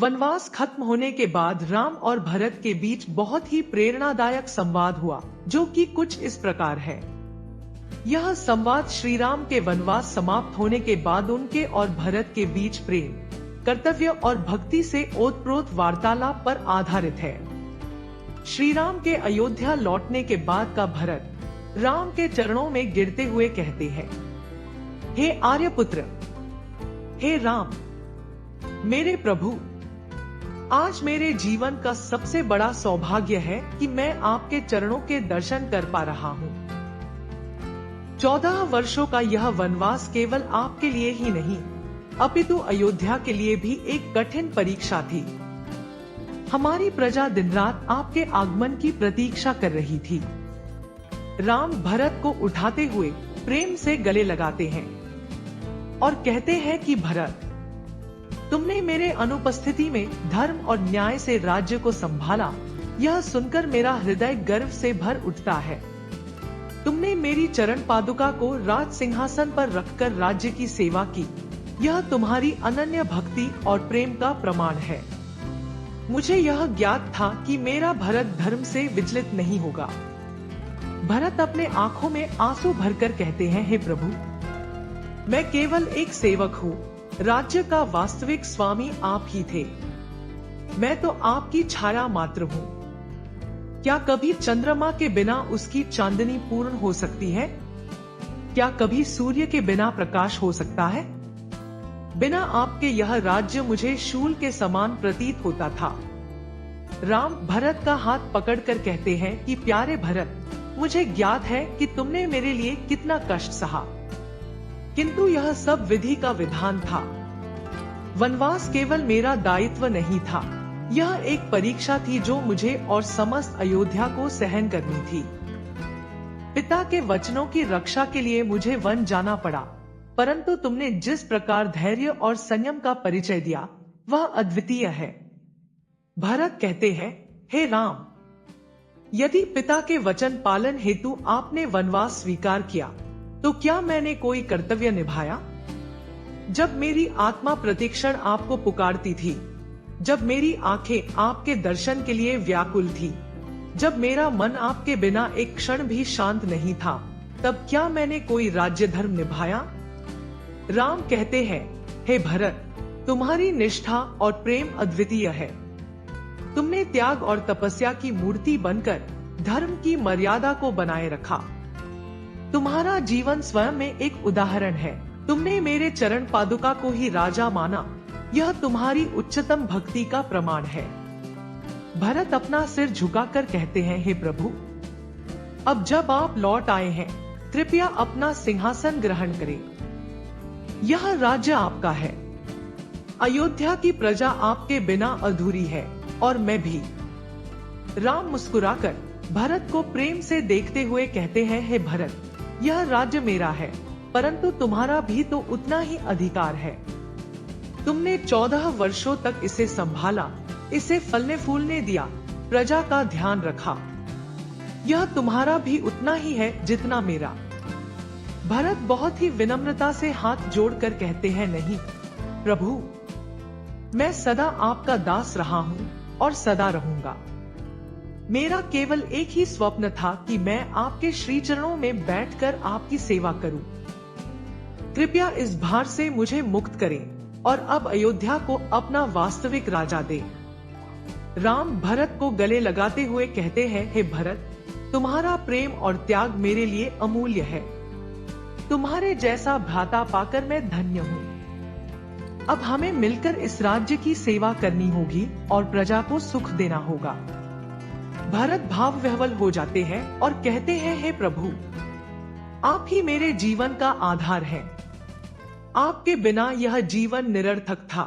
वनवास खत्म होने के बाद राम और भरत के बीच बहुत ही प्रेरणादायक संवाद हुआ, जो कि कुछ इस प्रकार है। यह संवाद श्री राम के वनवास समाप्त होने के बाद उनके और भरत के बीच प्रेम, कर्तव्य और भक्ति से ओतप्रोत वार्तालाप पर आधारित है। श्री राम के अयोध्या लौटने के बाद का भरत राम के चरणों में गिरते हुए कहते हैं, हे आर्यपुत्र, हे राम, मेरे प्रभु, आज मेरे जीवन का सबसे बड़ा सौभाग्य है कि मैं आपके चरणों के दर्शन कर पा रहा हूँ। 14 वर्षों का यह वनवास केवल आपके लिए ही नहीं, अपितु अयोध्या के लिए भी एक कठिन परीक्षा थी। हमारी प्रजा दिन रात आपके आगमन की प्रतीक्षा कर रही थी। राम भरत को उठाते हुए प्रेम से गले लगाते हैं और कहते हैं कि भरत, तुमने मेरे अनुपस्थिति में धर्म और न्याय से राज्य को संभाला, यह सुनकर मेरा हृदय गर्व से भर उठता है। तुमने मेरी चरण पादुका को राज सिंहासन पर रखकर राज्य की सेवा की, यह तुम्हारी अनन्य भक्ति और प्रेम का प्रमाण है। मुझे यह ज्ञात था कि मेरा भरत धर्म से विचलित नहीं होगा। भरत अपने आंखों में आंसू भरकर कहते हैं, हे प्रभु, मैं केवल एक सेवक हूँ, राज्य का वास्तविक स्वामी आप ही थे। मैं तो आपकी छाया मात्र हूँ। क्या कभी चंद्रमा के बिना उसकी चांदनी पूर्ण हो सकती है? क्या कभी सूर्य के बिना प्रकाश हो सकता है? बिना आपके यह राज्य मुझे शूल के समान प्रतीत होता था। राम भरत का हाथ पकड़कर कहते हैं कि प्यारे भरत, मुझे ज्ञात है कि तुमने मेरे लिए कितना कष्ट सहा, किंतु यह सब विधि का विधान था। वनवास केवल मेरा दायित्व नहीं था, यह एक परीक्षा थी जो मुझे और समस्त अयोध्या को सहन करनी थी। पिता के वचनों की रक्षा के लिए मुझे वन जाना पड़ा, परंतु तुमने जिस प्रकार धैर्य और संयम का परिचय दिया, वह अद्वितीय है। भरत कहते हैं, हे राम, यदि पिता के वचन पालन हेतु आपने वनवास स्वीकार किया, तो क्या मैंने कोई कर्तव्य निभाया? जब मेरी आत्मा प्रतिक्षण आपको पुकारती थी, जब मेरी आंखें आपके दर्शन के लिए व्याकुल थी, जब मेरा मन आपके बिना एक क्षण भी शांत नहीं था, तब क्या मैंने कोई राज्य धर्म निभाया? राम कहते हैं, हे भरत, तुम्हारी निष्ठा और प्रेम अद्वितीय है। तुमने त्याग और तपस्या की मूर्ति बनकर धर्म की मर्यादा को बनाए रखा। तुम्हारा जीवन स्वयं में एक उदाहरण है। तुमने मेरे चरण पादुका को ही राजा माना, यह तुम्हारी उच्चतम भक्ति का प्रमाण है। भरत अपना सिर झुकाकर कहते हैं, हे प्रभु, अब जब आप लौट आए हैं, कृपया अपना सिंहासन ग्रहण करें। यह राज्य आपका है। अयोध्या की प्रजा आपके बिना अधूरी है और मैं भी। राम मुस्कुराकर भरत को प्रेम से देखते हुए कहते हैं, हे भरत, यह राज्य मेरा है, परंतु तुम्हारा भी तो उतना ही अधिकार है। तुमने 14 वर्षों तक इसे संभाला, इसे फलने फूलने दिया, प्रजा का ध्यान रखा। यह तुम्हारा भी उतना ही है जितना मेरा। भरत बहुत ही विनम्रता से हाथ जोड़कर कहते हैं, नहीं प्रभु, मैं सदा आपका दास रहा हूँ और सदा रहूंगा। मेरा केवल एक ही स्वप्न था कि मैं आपके श्री चरणों में बैठकर आपकी सेवा करूं। कृपया इस भार से मुझे मुक्त करें और अब अयोध्या को अपना वास्तविक राजा दे। राम भरत को गले लगाते हुए कहते हैं, हे भरत, तुम्हारा प्रेम और त्याग मेरे लिए अमूल्य है। तुम्हारे जैसा भ्राता पाकर मैं धन्य हूँ। अब हमें मिलकर इस राज्य की सेवा करनी होगी और प्रजा को सुख देना होगा। भरत भाव विह्वल हो जाते हैं और कहते हैं, हे प्रभु, आप ही मेरे जीवन का आधार हैं। आपके बिना यह जीवन निरर्थक था।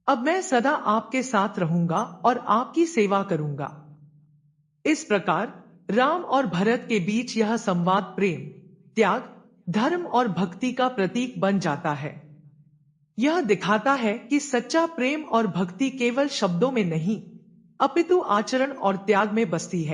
अब मैं सदा आपके साथ रहूंगा और आपकी सेवा करूंगा। इस प्रकार राम और भरत के बीच यह संवाद प्रेम, त्याग, धर्म और भक्ति का प्रतीक बन जाता है। यह दिखाता है कि सच्चा प्रेम और भक्ति केवल शब्दों में नहीं, अपितु आचरण और त्याग में बसती है।